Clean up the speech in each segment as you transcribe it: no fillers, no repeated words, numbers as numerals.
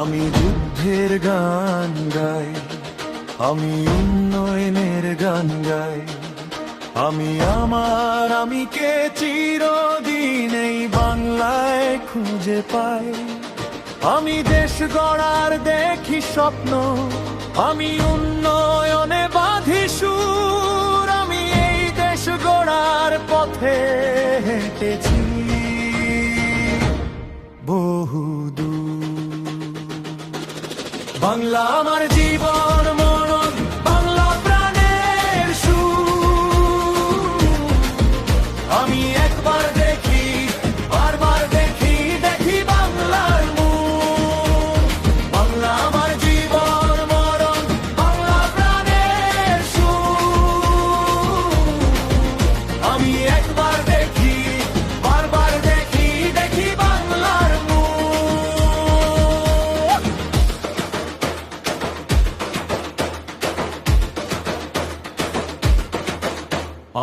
আমি যুদ্ধের গান গাই, আমি উন্নয়নের গান গাই, আমি আমার আমিকে চিরদিন এই বাংলায় খুঁজে পাই। আমি দেশ গড়ার দেখি স্বপ্ন, আমি উন্নয়নে বাঁধি সুর, আমি এই দেশ গড়ার পথে হেঁটেছি বহুদূর। বাংলা আমার জীবন মরণ, বাংলা প্রাণের সুর। আমি একবার দেখি, বারবার দেখি, দেখি বাংলার মুখ। বাংলা আমার জীবন মরণ, বাংলা প্রাণের সুর। আমি একবার দেখি, বারবার দেখি, দেখি বাংলার মুখ।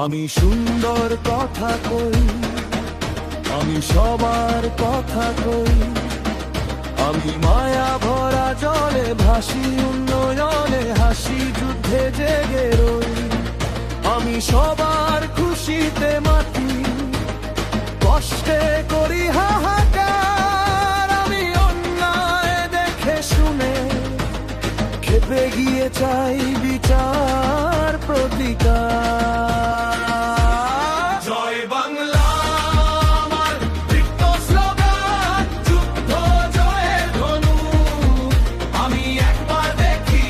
আমি সুন্দর কথা কই, আমি সবার কথা কই, আমি মায়া ভরা জলে ভাসি, উন্নয়নে হাসি, যুদ্ধে জেগে রই। আমি সবার খুশিতে মাতি, কষ্টে করি হাহাকার। আমি অন্যায় দেখে শুনে খেপে গিয়ে চাই বিচার প্রতিকার। জয় বাংলা আমার রিক্ত স্লোগান, যুদ্ধ জয়ের ধনু। আমি একবার দেখি,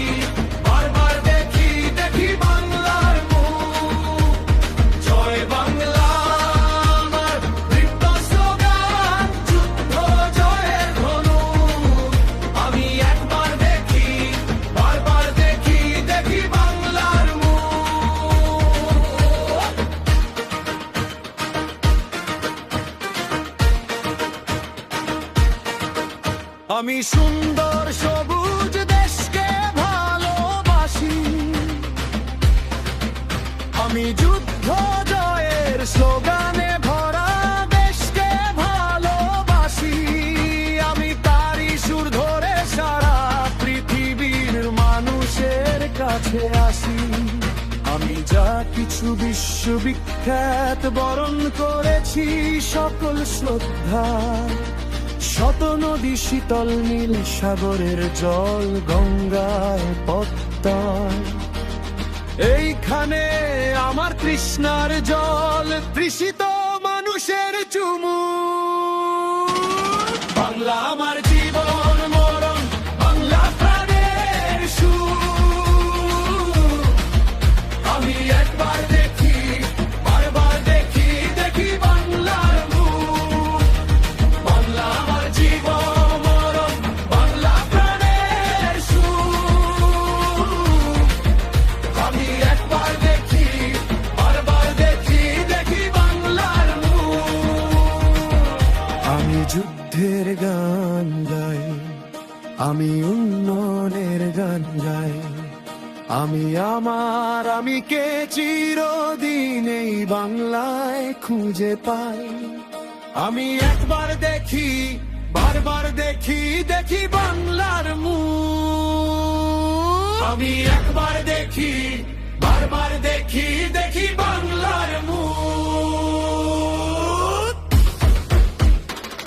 বারবার দেখি, দেখি বাংলার মুখ। জয় বাংলা আমার রিক্ত স্লোগান, যুদ্ধ জয়ের ধনু। আমি একবার দেখি, বারবার দেখি, দেখি বাংলার মুখ। আমি সুন্দর সবুজ দেশকে ভালোবাসি, আমি যুদ্ধ জয়ের স্লোগানে ভরা দেশকে ভালোবাসি। আমি তারই সুর ধরে সারা পৃথিবীর মানুষের কাছে আসি। আমি যা কিছু বিশ্ববিখ্যাত বরণ করেছি, সকল শ্রদ্ধা শত নদী, শীতল নীল সাগরের জল, গঙ্গায় পদ্মায়। এইখানে আমার তৃষ্ণার জল, তৃষিত মানুষের চুমু। বাংলা আমার জীবন মরণ, বাংলা প্রাণের সুর। আমি একবার দেখি, বারবার দেখি, দেখি বাংলার মুখ। বাংলা আমার জীবন মরণ, বাংলা প্রাণের সুর। আমি একবার দেখি, বারবার দেখি, দেখি বাংলার মুখ। আমি যুদ্ধের গান গাই, আমি উন্নয়নের গান গাই, আমি আমার আমিকে চিরদিন এই বাংলায় খুঁজে পাই। আমি একবার দেখি, বারবার দেখি, দেখি বাংলার মুখ। আমি একবার দেখি, বারবার দেখি, দেখি বাংলা